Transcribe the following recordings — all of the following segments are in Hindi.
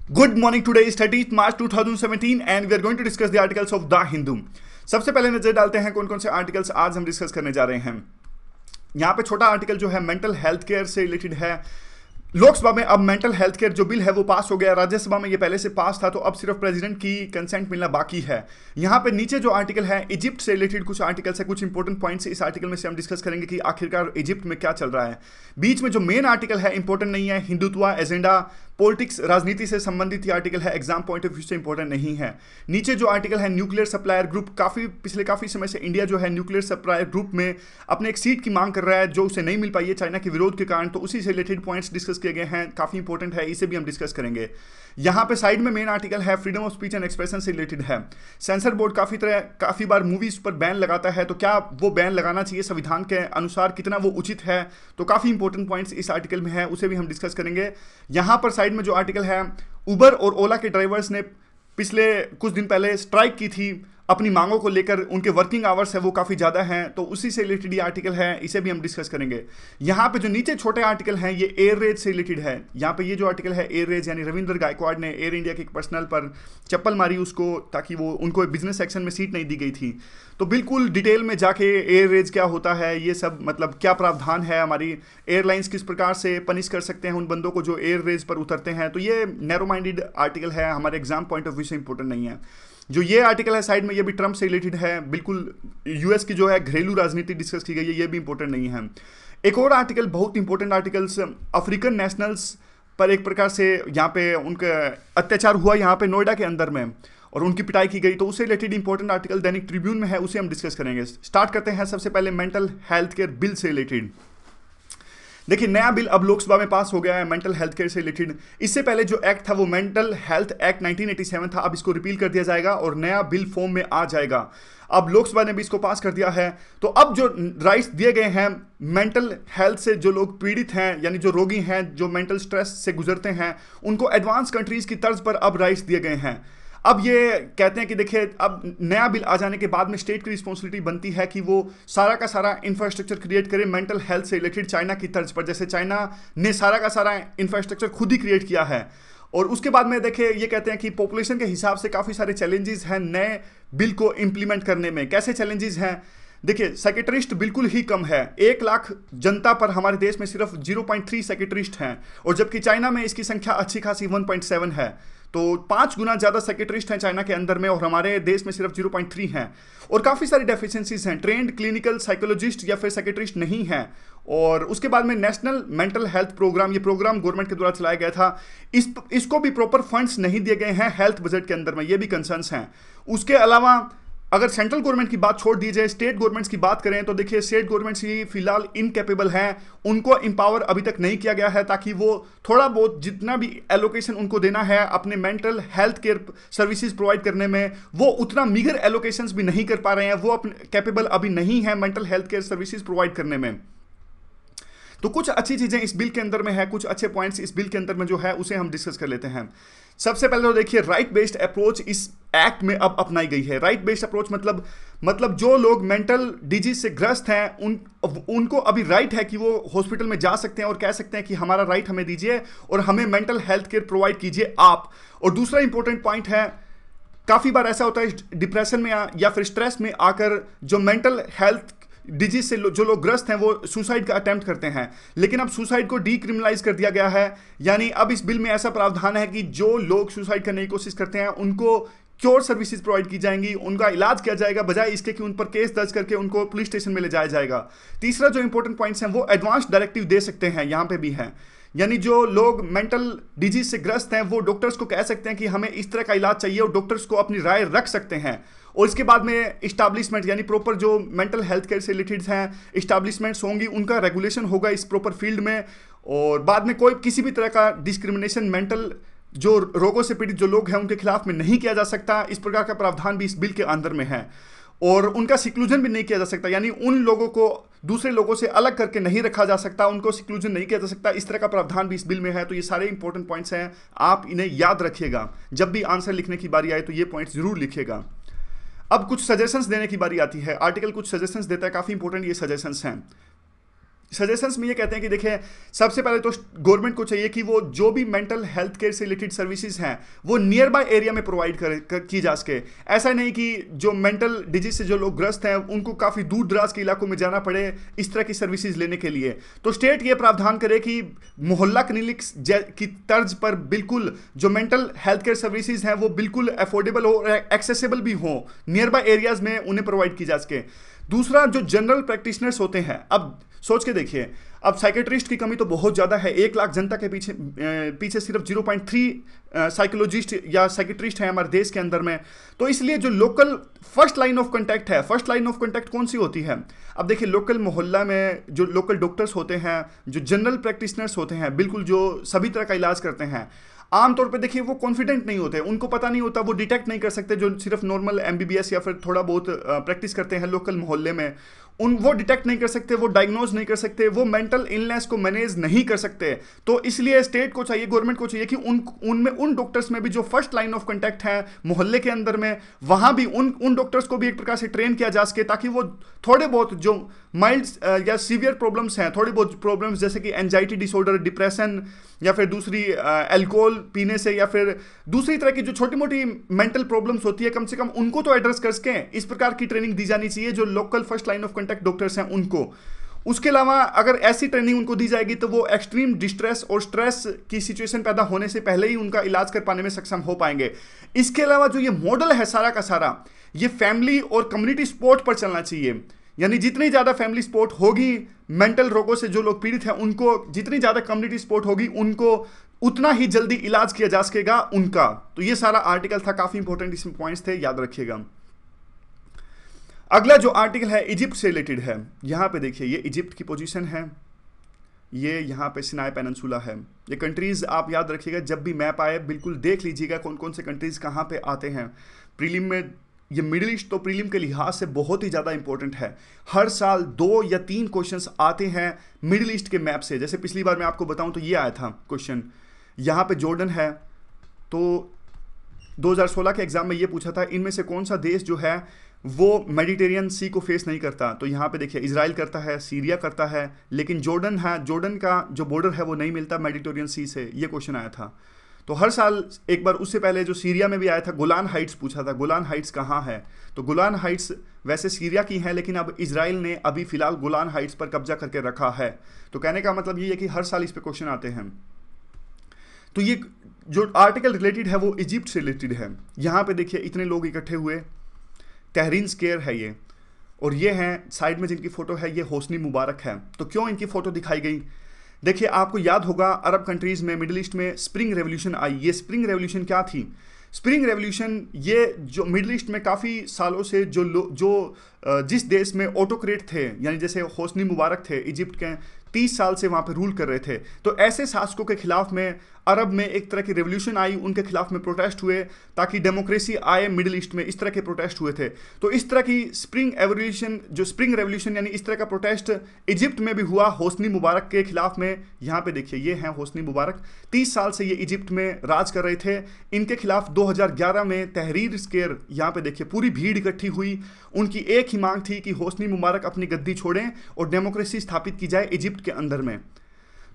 Good morning. Today is 30th March 2017 and we are going to discuss the articles of The Hindu. सबसे पहले नजर डालते हैं कौन कौन से आर्टिकल्स आज हम डिस्कस करने जा रहे हैं। यहाँ पे छोटा आर्टिकल जो है मेंटल हेल्थ केयर से रिलेटेड है। लोकसभा में अब मेंटल हेल्थ केयर जो बिल है वो पास हो गया। राज्यसभा में ये पहले से पास था, तो अब सिर्फ प्रेसिडेंट की कंसेंट मिलना बाकी है। यहाँ पे नीचे जो आर्टिकल है इजिप्ट से रिलेटेड कुछ आर्टिकल्स है, कुछ इंपॉर्टेंट पॉइंट्स इस आर्टिकल में से हम डिस्कस करेंगे कि आखिरकार इजिप्ट में क्या चल रहा है। बीच में जो मेन आर्टिकल है इंपॉर्टेंट नहीं है, हिंदुत्व एजेंडा पॉलिटिक्स राजनीति से संबंधित ये आर्टिकल है, एग्जाम पॉइंट ऑफ व्यू से इंपॉर्टेंट नहीं है। नीचे जो आर्टिकल है न्यूक्लियर सप्लायर ग्रुप, पिछले काफी समय से इंडिया जो है न्यूक्लियर सप्लायर ग्रुप में अपने एक सीट की मांग कर रहा है जो उसे नहीं मिल पाई है चाइना के विरोध के कारण, तो उसी से रिलेटेड पॉइंट्स डिस्कस किए गए हैं, काफी इंपॉर्टेंट है, इसे भी हम डिस्कस करेंगे। यहाँ पे साइड में मेन आर्टिकल है freedom of speech and expression से रिलेटेड है। सेंसर बोर्ड काफी बार मूवीज पर बैन लगाता है, तो क्या वो बैन लगाना चाहिए संविधान के अनुसार, कितना वो उचित है, तो काफी इंपॉर्टेंट पॉइंट्स इस आर्टिकल में है, उसे भी हम डिस्कस करेंगे। यहाँ पर साइड में जो आर्टिकल है उबर और ओला के ड्राइवर्स ने पिछले कुछ दिन पहले स्ट्राइक की थी अपनी मांगों को लेकर, उनके वर्किंग आवर्स है वो काफ़ी ज़्यादा हैं, तो उसी से रिलेटेड ये आर्टिकल है, इसे भी हम डिस्कस करेंगे। यहाँ पे जो नीचे छोटे आर्टिकल हैं ये एयर रेज से रिलेटेड है। यहाँ पे ये जो आर्टिकल है एयर रेज, यानी रविंद्र गायकवाड़ ने एयर इंडिया के एक पर्सनल पर चप्पल मारी उसको, ताकि वो उनको बिजनेस सेक्शन में सीट नहीं दी गई थी। तो बिल्कुल डिटेल में जाके एयर रेज क्या होता है, ये सब मतलब क्या प्रावधान है, हमारी एयरलाइंस किस प्रकार से पनिश कर सकते हैं उन बंदों को जो एयर रेज पर उतरते हैं, तो ये नैरो माइंडेड आर्टिकल है, हमारे एग्जाम पॉइंट ऑफ व्यू से इंपॉर्टेंट नहीं है। जो ये आर्टिकल है साइड में, ये भी ट्रम्प से रिलेटेड है, बिल्कुल यूएस की जो है घरेलू राजनीति डिस्कस की गई है, ये भी इंपॉर्टेंट नहीं है। एक और आर्टिकल, बहुत इंपॉर्टेंट आर्टिकल्स, अफ्रीकन नेशनल्स पर एक प्रकार से यहाँ पे उनका अत्याचार हुआ यहाँ पे नोएडा के अंदर में और उनकी पिटाई की गई, तो उससे रिलेटेड इंपॉर्टेंट आर्टिकल दैनिक ट्रिब्यून में है, उसे हम डिस्कस करेंगे। स्टार्ट करते हैं सबसे पहले मेंटल हेल्थ केयर बिल से रिलेटेड। देखिए नया बिल अब लोकसभा में पास हो गया है मेंटल हेल्थ केयर से रिलेटेड। इससे पहले जो एक्ट था वो मेंटल हेल्थ एक्ट 1987 था, अब इसको रिपील कर दिया जाएगा और नया बिल फॉर्म में आ जाएगा। अब लोकसभा ने भी इसको पास कर दिया है, तो अब जो राइट्स दिए गए हैं मेंटल हेल्थ से जो लोग पीड़ित हैं, यानी जो रोगी हैं, जो मेंटल स्ट्रेस से गुजरते हैं, उनको एडवांस कंट्रीज की तर्ज पर अब राइट्स दिए गए हैं। अब ये कहते हैं कि देखिए अब नया बिल आ जाने के बाद में स्टेट की रिस्पॉन्सिबिलिटी बनती है कि वो सारा का सारा इंफ्रास्ट्रक्चर क्रिएट करे मेंटल हेल्थ से रिलेटेड चाइना की तर्ज पर, जैसे चाइना ने सारा का सारा इंफ्रास्ट्रक्चर खुद ही क्रिएट किया है। और उसके बाद में देखिए ये कहते हैं कि पॉपुलेशन के हिसाब से काफ़ी सारे चैलेंजेस हैं नए बिल को इम्प्लीमेंट करने में। कैसे चैलेंजेस हैं? देखिए सेक्रेटरिस्ट बिल्कुल ही कम है, 1 लाख जनता पर हमारे देश में सिर्फ 0.3 सेक्रेटरिस्ट हैं, और जबकि चाइना में इसकी संख्या अच्छी खासी 1.7 है, तो 5 गुना ज़्यादा सेक्रेटरिस्ट हैं चाइना के अंदर में और हमारे देश में सिर्फ 0.3 हैं। और काफ़ी सारी डेफिशिएंसीज हैं, ट्रेंड क्लिनिकल साइकोलॉजिस्ट या फिर सेक्रेटरिस्ट नहीं हैं। और उसके बाद में नेशनल मेंटल हेल्थ प्रोग्राम, ये प्रोग्राम गवर्नमेंट के द्वारा चलाया गया था, इसको भी प्रॉपर फंड्स नहीं दिए गए हैं हेल्थ बजट के अंदर में, ये भी कंसर्न्स हैं। उसके अलावा अगर सेंट्रल गवर्नमेंट की बात छोड़ दी जाए, स्टेट गवर्नमेंट्स की बात करें, तो देखिए स्टेट गवर्नमेंट्स ही फिलहाल इनकेपेबल हैं, उनको एम्पावर अभी तक नहीं किया गया है ताकि वो थोड़ा बहुत जितना भी एलोकेशन उनको देना है अपने mental health care services provide करने में, वो उतना मीगर एलोकेशंस भी नहीं कर पा रहे हैं, वो अपने कैपेबल अभी नहीं है mental health care services provide करने में। तो कुछ अच्छी चीज़ें इस बिल के अंदर में है, कुछ अच्छे पॉइंट्स इस बिल के अंदर में जो है उसे हम डिस्कस कर लेते हैं। सबसे पहले तो देखिए राइट बेस्ड अप्रोच इस एक्ट में अब अपनाई गई है। राइट बेस्ड अप्रोच मतलब जो लोग मेंटल डिजीज से ग्रस्त हैं उनको अभी राइट है कि वो हॉस्पिटल में जा सकते हैं और कह सकते हैं कि हमारा राइट हमें दीजिए और हमें मेंटल हेल्थ केयर प्रोवाइड कीजिए आप। और दूसरा इंपॉर्टेंट पॉइंट है, काफ़ी बार ऐसा होता है डिप्रेशन में या फिर स्ट्रेस में आकर जो मेंटल हेल्थ डिजीज से जो लोग ग्रस्त हैं वो सुसाइड का अटेम्प्ट करते हैं, लेकिन अब सुसाइड को डीक्रिमिनलाइज कर दिया गया है। यानी अब इस बिल में ऐसा प्रावधान है कि जो लोग सुसाइड करने की कोशिश करते हैं उनको क्योर सर्विसेज प्रोवाइड की जाएंगी, उनका इलाज किया जाएगा, बजाय इसके कि उन पर केस दर्ज करके उनको पुलिस स्टेशन में ले जाया जाएगा। तीसरा जो इंपॉर्टेंट पॉइंट्स हैं वो एडवांस डायरेक्टिव दे सकते हैं, यहाँ पे भी है, यानी जो लोग मेंटल डिजीज से ग्रस्त हैं वो डॉक्टर्स को कह सकते हैं कि हमें इस तरह का इलाज चाहिए और डॉक्टर्स को अपनी राय रख सकते हैं। और इसके बाद में इस्टाब्लिशमेंट, यानी प्रॉपर जो मेंटल हेल्थ केयर से रिलेटेड हैं इस्टाब्लिशमेंट्स होंगी, उनका रेगुलेशन होगा इस प्रॉपर फील्ड में। और बाद में कोई किसी भी तरह का डिस्क्रिमिनेशन मेंटल जो रोगों से पीड़ित जो लोग हैं उनके खिलाफ में नहीं किया जा सकता, इस प्रकार का प्रावधान भी इस बिल के अंदर में है। और उनका सिक्लूजन भी नहीं किया जा सकता, यानी उन लोगों को दूसरे लोगों से अलग करके नहीं रखा जा सकता, उनको सिक्लूजन नहीं किया जा सकता, इस तरह का प्रावधान भी इस बिल में है। तो ये सारे इंपॉर्टेंट पॉइंट्स हैं, आप इन्हें याद रखिएगा, जब भी आंसर लिखने की बारी आए तो ये पॉइंट्स जरूर लिखिएगा। अब कुछ सजेशंस देने की बारी आती है, आर्टिकल कुछ सजेशंस देता है, काफ़ी इंपॉर्टेंट ये सजेशंस हैं। सजेशंस में ये कहते हैं कि देखिए, सबसे पहले तो गवर्नमेंट को चाहिए कि वो जो भी मेंटल हेल्थ केयर से रिलेटेड सर्विसेज हैं वो नियर बाय एरिया में प्रोवाइड की जा सके। ऐसा नहीं कि जो मेंटल डिजीज से जो लोग ग्रस्त हैं उनको काफ़ी दूर दराज के इलाकों में जाना पड़े इस तरह की सर्विसेज लेने के लिए। तो स्टेट ये प्रावधान करे कि मोहल्ला क्लिनिक की तर्ज पर बिल्कुल जो मेंटल हेल्थ केयर सर्विसेज हैं वो बिल्कुल अफोर्डेबल हो और एक्सेसिबल भी हो, नियर बाय एरियाज में उन्हें प्रोवाइड की जा सके। दूसरा, जो जनरल प्रैक्टिशनर्स होते हैं, अब सोच के देखिए, अब साइकेट्रिस्ट की कमी तो बहुत ज़्यादा है। 1 लाख जनता के पीछे सिर्फ 0.3 साइकोलॉजिस्ट या साइकेट्रिस्ट हैं हमारे देश के अंदर में। तो इसलिए जो local first line of contact है, फर्स्ट लाइन ऑफ कांटेक्ट कौन सी होती है? अब देखिए, लोकल मोहल्ला में जो लोकल डॉक्टर्स होते हैं, जो जनरल प्रैक्टिशनर्स होते हैं, बिल्कुल जो सभी तरह का इलाज करते हैं, आमतौर पे देखिए वो कॉन्फिडेंट नहीं होते, उनको पता नहीं होता, वो डिटेक्ट नहीं कर सकते। जो सिर्फ नॉर्मल एमबीबीएस या फिर थोड़ा बहुत प्रैक्टिस करते हैं लोकल मोहल्ले में, वो डिटेक्ट नहीं कर सकते, वो डायग्नोज नहीं कर सकते, वो मेंटल इलनेस को मैनेज नहीं कर सकते। तो इसलिए स्टेट को चाहिए, गवर्नमेंट को चाहिए कि उन डॉक्टर्स में भी जो फर्स्ट लाइन ऑफ कांटेक्ट है मोहल्ले के अंदर में, वहां भी उन डॉक्टर्स को भी एक प्रकार से ट्रेन किया जा सके, ताकि वो थोड़े बहुत जो माइल्ड या सीवियर प्रॉब्लम्स हैं, थोड़ी बहुत प्रॉब्लम्स जैसे कि एंजाइटी डिसऑर्डर, डिप्रेशन, या फिर दूसरी अल्कोहल पीने से, या फिर दूसरी तरह की जो छोटी मोटी मेंटल प्रॉब्लम्स होती है, कम से कम उनको तो एड्रेस कर सकें। इस प्रकार की ट्रेनिंग दी जानी चाहिए जो local first line of contact doctors हैं उनको। उसके अलावा अगर ऐसी ट्रेनिंग उनको दी जाएगी तो वो एक्सट्रीम डिस्ट्रेस और स्ट्रेस की सिचुएशन पैदा होने से पहले ही उनका इलाज कर पाने में सक्षम हो पाएंगे। इसके अलावा जो ये मॉडल है सारा का सारा, ये फैमिली और कम्युनिटी सपोर्ट पर चलना चाहिए। यानी जितनी ज़्यादा फैमिली सपोर्ट होगी, मेंटल रोगों से जो लोग पीड़ित हैं उनको जितनी ज़्यादा कम्युनिटी सपोर्ट होगी, उनको उतना ही जल्दी इलाज किया जा सकेगा उनका। तो ये सारा आर्टिकल था, काफ़ी इंपॉर्टेंट इसमें पॉइंट्स थे, याद रखिएगा। अगला जो आर्टिकल है इजिप्ट से रिलेटेड है। यहाँ पे देखिए, ये इजिप्ट की पोजीशन है, ये यहाँ पे सिनाई पेनिनसुला है। ये कंट्रीज़ आप याद रखिएगा, जब भी मैप आए बिल्कुल देख लीजिएगा कौन कौन से कंट्रीज़ कहाँ पे आते हैं। प्रीलिम में ये मिडिल ईस्ट तो प्रीलिम के लिहाज से बहुत ही ज़्यादा इंपॉर्टेंट है। हर साल 2 या 3 क्वेश्चंस आते हैं मिडिल ईस्ट के मैप से। जैसे पिछली बार मैं आपको बताऊं तो ये आया था क्वेश्चन, यहाँ पे जॉर्डन है, तो 2016 के एग्जाम में ये पूछा था इनमें से कौन सा देश जो है वो मेडिटेरियन सी को फेस नहीं करता। तो यहाँ पे देखिए, इजराइल करता है, सीरिया करता है, लेकिन जॉर्डन है, जॉर्डन का जो बॉर्डर है वो नहीं मिलता मेडिटेरियन सी से। ये क्वेश्चन आया था। तो हर साल एक बार, उससे पहले जो सीरिया में भी आया था, गोलान हाइट्स पूछा था, गोलान हाइट्स कहाँ है? तो गोलान हाइट्स वैसे सीरिया की हैं, लेकिन अब इजराइल ने अभी फिलहाल गोलान हाइट्स पर कब्जा करके रखा है। तो कहने का मतलब ये है कि हर साल इस पर क्वेश्चन आते हैं। तो ये जो आर्टिकल रिलेटेड है वो इजिप्ट से रिलेटेड है। यहाँ पे देखिए इतने लोग इकट्ठे हुए, तहरीन स्क्वायर है ये, और ये हैं साइड में जिनकी फ़ोटो है, ये होस्नी मुबारक है। तो क्यों इनकी फ़ोटो दिखाई गई? देखिए, आपको याद होगा अरब कंट्रीज़ में, मिडिल ईस्ट में स्प्रिंग रेवोल्यूशन आई। ये स्प्रिंग रेवोल्यूशन क्या थी? स्प्रिंग रेवोल्यूशन ये जो मिडिल ईस्ट में काफ़ी सालों से जिस देश में ऑटोक्रेट थे, यानी जैसे होस्नी मुबारक थे इजिप्ट के, 30 साल से वहाँ पे रूल कर रहे थे। तो ऐसे शासकों के खिलाफ में अरब में एक तरह की रेवोल्यूशन आई, उनके खिलाफ में प्रोटेस्ट हुए ताकि डेमोक्रेसी आए मिडिल ईस्ट में। इस तरह के प्रोटेस्ट हुए थे। तो इस तरह की स्प्रिंग रेवोल्यूशन यानी इस तरह का प्रोटेस्ट इजिप्ट में भी हुआ होस्नी मुबारक के खिलाफ में। यहाँ पे देखिए, ये हैं होस्नी मुबारक, 30 साल से ये इजिप्ट में राज कर रहे थे। इनके खिलाफ 2011 में तहरीर स्क्वायर, यहाँ पे देखिए पूरी भीड़ इकट्ठी हुई। उनकी एक ही मांग थी कि होस्नी मुबारक अपनी गद्दी छोड़ें और डेमोक्रेसी स्थापित की जाए इजिप्ट के अंदर में।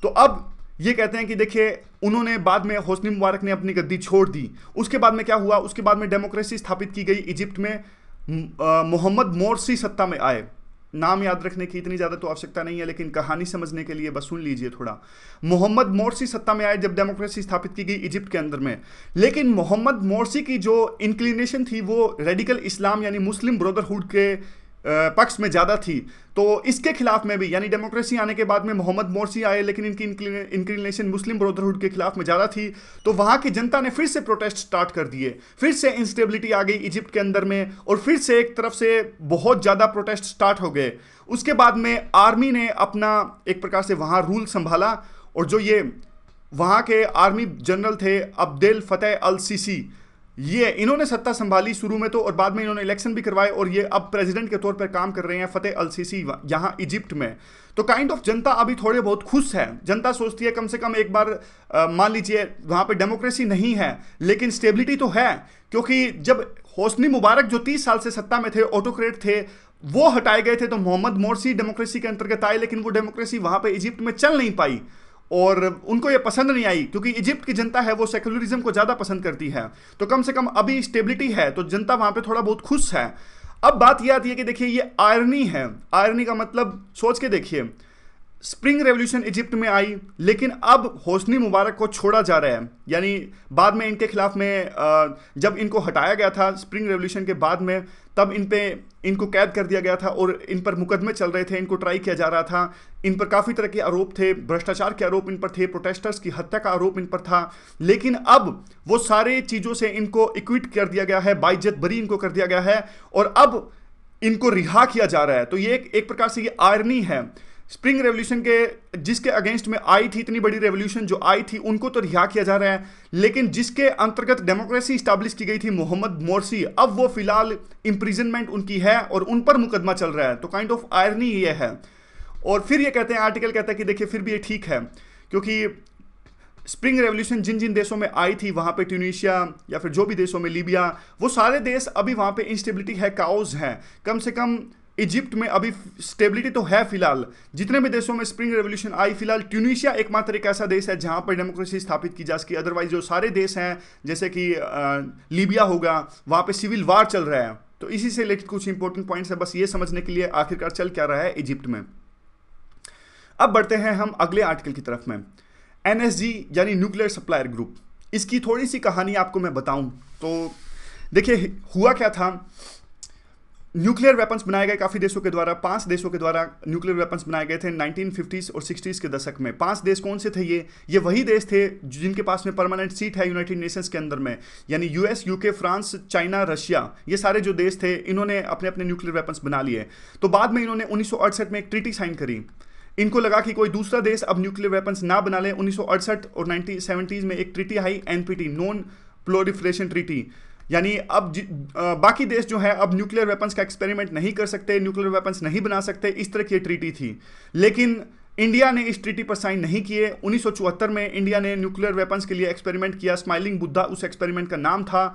तो अब ये कहते हैं कि देखिए, उन्होंने बाद में, होस्नी मुबारक ने अपनी गद्दी छोड़ दी। उसके बाद में क्या हुआ? उसके बाद में डेमोक्रेसी स्थापित की गई इजिप्ट में। मोहम्मद मोरसी सत्ता में आए। नाम याद रखने की इतनी ज़्यादा तो आवश्यकता नहीं है, लेकिन कहानी समझने के लिए बस सुन लीजिए थोड़ा। मोहम्मद मोरसी सत्ता में आए जब डेमोक्रेसी स्थापित की गई इजिप्ट के अंदर में। लेकिन मोहम्मद मोरसी की जो इंक्लिनेशन थी वो रेडिकल इस्लाम यानी मुस्लिम ब्रदरहुड के पक्ष में ज़्यादा थी। तो इसके खिलाफ में भी, यानी डेमोक्रेसी आने के बाद में मोहम्मद मोरसी आए, लेकिन इनकी इंक्लिनेशन मुस्लिम ब्रदरहुड के खिलाफ में ज़्यादा थी। तो वहाँ की जनता ने फिर से प्रोटेस्ट स्टार्ट कर दिए, फिर से इंस्टेबिलिटी आ गई इजिप्ट के अंदर में, और फिर से एक तरफ से बहुत ज़्यादा प्रोटेस्ट स्टार्ट हो गए। उसके बाद में आर्मी ने अपना एक प्रकार से वहाँ रूल संभाला, और जो ये वहाँ के आर्मी जनरल थे अब्देल फतेह अल सीसी, ये इन्होंने सत्ता संभाली शुरू में तो, और बाद में इन्होंने इलेक्शन भी करवाए, और ये अब प्रेसिडेंट के तौर पर काम कर रहे हैं, फतेह अल सीसी, यहाँ इजिप्ट में। तो काइंड ऑफ जनता अभी थोड़े बहुत खुश है। जनता सोचती है कम से कम एक बार मान लीजिए वहाँ पे डेमोक्रेसी नहीं है लेकिन स्टेबिलिटी तो है, क्योंकि जब होस्नी मुबारक जो 30 साल से सत्ता में थे, ऑटोक्रेट थे, वो हटाए गए थे तो मोहम्मद मोरसी डेमोक्रेसी के अंतर्गत आए, लेकिन वो डेमोक्रेसी वहां पे इजिप्ट में चल नहीं पाई और उनको ये पसंद नहीं आई, क्योंकि इजिप्ट की जनता है वो सेकुलरिज्म को ज़्यादा पसंद करती है। तो कम से कम अभी स्टेबिलिटी है तो जनता वहां पे थोड़ा बहुत खुश है। अब बात यह आती है कि देखिए ये आयरनी है। आयरनी का मतलब सोच के देखिए, स्प्रिंग रेवोल्यूशन इजिप्ट में आई, लेकिन अब होस्नी मुबारक को छोड़ा जा रहा है, यानी बाद में इनके खिलाफ में जब इनको हटाया गया था स्प्रिंग रेवोल्यूशन के बाद में, तब इनको कैद कर दिया गया था और इन पर मुकदमे चल रहे थे, इनको ट्राई किया जा रहा था। इन पर काफ़ी तरह के आरोप थे, भ्रष्टाचार के आरोप इन पर थे, प्रोटेस्टर्स की हत्या का आरोप इन पर था। लेकिन अब वो सारे चीज़ों से इनको इक्विट कर दिया गया है, बाइज्जत बरी इनको कर दिया गया है और अब इनको रिहा किया जा रहा है। तो ये एक प्रकार से ये आयरनी है। स्प्रिंग रेवोल्यूशन के जिसके अगेंस्ट में आई थी, इतनी बड़ी रेवोल्यूशन जो आई थी, उनको तो रिहा किया जा रहा है, लेकिन जिसके अंतर्गत डेमोक्रेसी स्टैब्लिश की गई थी मोहम्मद मोरसी, अब वो फिलहाल इंप्रिजनमेंट उनकी है और उन पर मुकदमा चल रहा है। तो काइंड ऑफ आयरनी ये है। और फिर ये कहते हैं, आर्टिकल कहता है कि देखिए फिर भी ये ठीक है, क्योंकि स्प्रिंग रेवोल्यूशन जिन जिन देशों में आई थी, वहाँ पे ट्यूनीशिया या फिर जो भी देशों में लीबिया, वो सारे देश अभी वहाँ पे इंस्टेबिलिटी है, काओस है। कम से कम इजिप्ट में अभी स्टेबिलिटी तो है फिलहाल। जितने भी देशों में स्प्रिंग रेवोल्यूशन आई, फिलहाल ट्यूनीशिया एकमात्र एक ऐसा देश है जहाँ पर डेमोक्रेसी स्थापित की जा सकी। अदरवाइज जो सारे देश हैं, जैसे कि लीबिया होगा, वहाँ पे सिविल वार चल रहा है। तो इसी से रिलेटेड कुछ इंपॉर्टेंट पॉइंट्स है, बस ये समझने के लिए आखिरकार चल क्या रहा है इजिप्ट में। अब बढ़ते हैं हम अगले आर्टिकल की तरफ में। NSG यानी न्यूक्लियर सप्लायर ग्रुप, इसकी थोड़ी सी कहानी आपको मैं बताऊं तो देखिए हुआ क्या था। न्यूक्लियर वेपन्स बनाए गए काफ़ी देशों के द्वारा, 5 देशों के द्वारा न्यूक्लियर वेपन्स बनाए गए थे 1950s और 60s के दशक में। 5 देश कौन से थे ये वही देश थे जिनके पास में परमानेंट सीट है यूनाइटेड नेशंस के अंदर में, यानी US, UK, France, China, Russia, ये सारे जो देश थे इन्होंने अपने अपने न्यूक्लियर वेपन्स बना लिए। तो बाद में इन्होंने 1968 में एक ट्रीटी साइन करी। इनको लगा कि कोई दूसरा देश अब न्यूक्लियर वेपन्स ना बना ले। 1968 और 1970s में एक ट्रीटी आई, NPT, नॉन प्रोलिफरेशन ट्रीटी, यानी अब बाकी देश जो है अब न्यूक्लियर वेपन्स का एक्सपेरिमेंट नहीं कर सकते, न्यूक्लियर वेपन्स नहीं बना सकते, इस तरह की ट्रीटी थी। लेकिन इंडिया ने इस ट्रीटी पर साइन नहीं किए। 1974 में इंडिया ने न्यूक्लियर वेपन्स के लिए एक्सपेरिमेंट किया, स्माइलिंग बुद्धा उस एक्सपेरिमेंट का नाम था।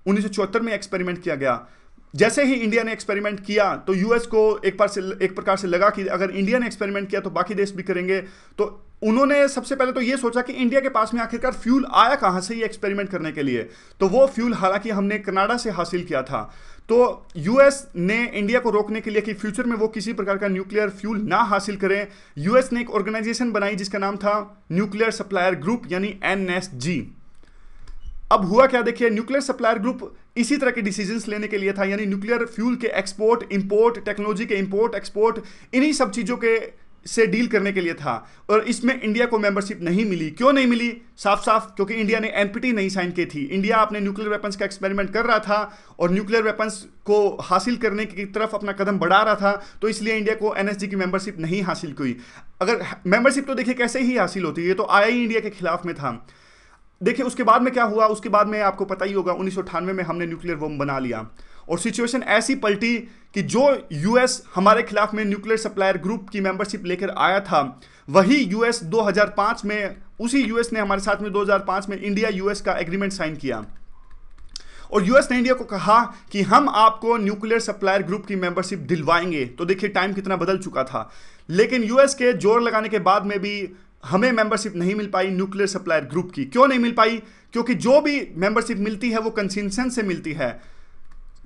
1974 में एक्सपेरिमेंट किया गया। जैसे ही इंडिया ने एक्सपेरिमेंट किया तो US को एक प्रकार से लगा कि अगर इंडिया ने एक्सपेरिमेंट किया तो बाकी देश भी करेंगे। तो उन्होंने सबसे पहले तो ये सोचा कि इंडिया के पास में आखिरकार फ्यूल आया कहाँ से ये एक्सपेरिमेंट करने के लिए। तो वो फ्यूल हालांकि हमने कनाडा से हासिल किया था। तो US ने इंडिया को रोकने के लिए कि फ्यूचर में वो किसी प्रकार का न्यूक्लियर फ्यूल ना हासिल करें, US ने एक ऑर्गेनाइजेशन बनाई जिसका नाम था न्यूक्लियर सप्लायर ग्रुप यानी NSG। अब हुआ क्या देखिए, न्यूक्लियर सप्लायर ग्रुप इसी तरह के डिसीजंस लेने के लिए था, यानी न्यूक्लियर फ्यूल के एक्सपोर्ट इंपोर्ट, टेक्नोलॉजी के इंपोर्ट एक्सपोर्ट, इन्हीं सब चीज़ों के से डील करने के लिए था। और इसमें इंडिया को मेंबरशिप नहीं मिली। क्यों नहीं मिली? साफ साफ क्योंकि इंडिया ने NPT नहीं साइन की थी। इंडिया अपने न्यूक्लियर वेपन्स का एक्सपेरिमेंट कर रहा था और न्यूक्लियर वेपन्स को हासिल करने की तरफ अपना कदम बढ़ा रहा था, तो इसलिए इंडिया को NSG की मेंबरशिप नहीं हासिल हुई। अगर मेंबरशिप तो देखिए कैसे ही हासिल होती है, ये तो आया ही इंडिया के खिलाफ में था। देखिए उसके बाद में क्या हुआ, उसके बाद में आपको पता ही होगा 1998 में हमने न्यूक्लियर बम बना लिया और सिचुएशन ऐसी पलटी कि जो US हमारे खिलाफ में न्यूक्लियर सप्लायर ग्रुप की मेंबरशिप लेकर आया था, वही US 2005 में, उसी US ने हमारे साथ में 2005 में इंडिया US का एग्रीमेंट साइन किया और US ने इंडिया को कहा कि हम आपको न्यूक्लियर सप्लायर ग्रुप की मेंबरशिप दिलवाएंगे। तो देखिए टाइम कितना बदल चुका था, लेकिन US के जोर लगाने के बाद में भी हमें मेंबरशिप नहीं मिल पाई न्यूक्लियर सप्लायर ग्रुप की। क्यों नहीं मिल पाई? क्योंकि जो भी मेंबरशिप मिलती है वो कंसेंसस से मिलती है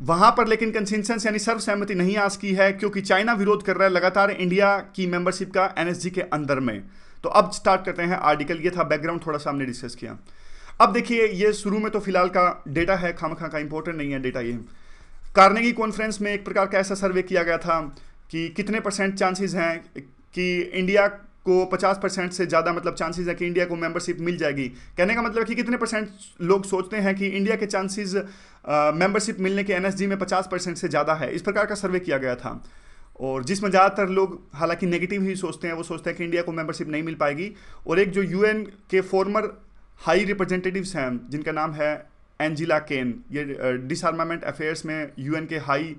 वहां पर, लेकिन कंसेंसस यानी सर्वसहमति नहीं आ सकी है क्योंकि चाइना विरोध कर रहा है लगातार इंडिया की मेंबरशिप का NSG के अंदर में। तो अब स्टार्ट करते हैं आर्टिकल। ये था बैकग्राउंड, थोड़ा सा हमने डिस्कस किया। अब देखिए ये शुरू में तो फिलहाल का डेटा है, खामखा का इंपॉर्टेंट नहीं है डेटा। ये कार्नेगी कॉन्फ्रेंस में एक प्रकार का ऐसा सर्वे किया गया था कि कितने % चांसेस हैं कि इंडिया को 50% से ज़्यादा मतलब चांसेस है कि इंडिया को मेंबरशिप मिल जाएगी। कहने का मतलब कि कितने % लोग सोचते हैं कि इंडिया के चांसेस मेंबरशिप मिलने के NSG में 50% से ज़्यादा है। इस प्रकार का सर्वे किया गया था और जिसमें ज़्यादातर लोग हालांकि नेगेटिव ही सोचते हैं। वो सोचते हैं कि इंडिया को मेंबरशिप नहीं मिल पाएगी। और एक जो UN के फॉर्मर हाई रिप्रेजेंटेटिव्स हैं जिनका नाम है एंजिला केन, ये डिसआर्मामेंट अफेयर्स में UN के हाई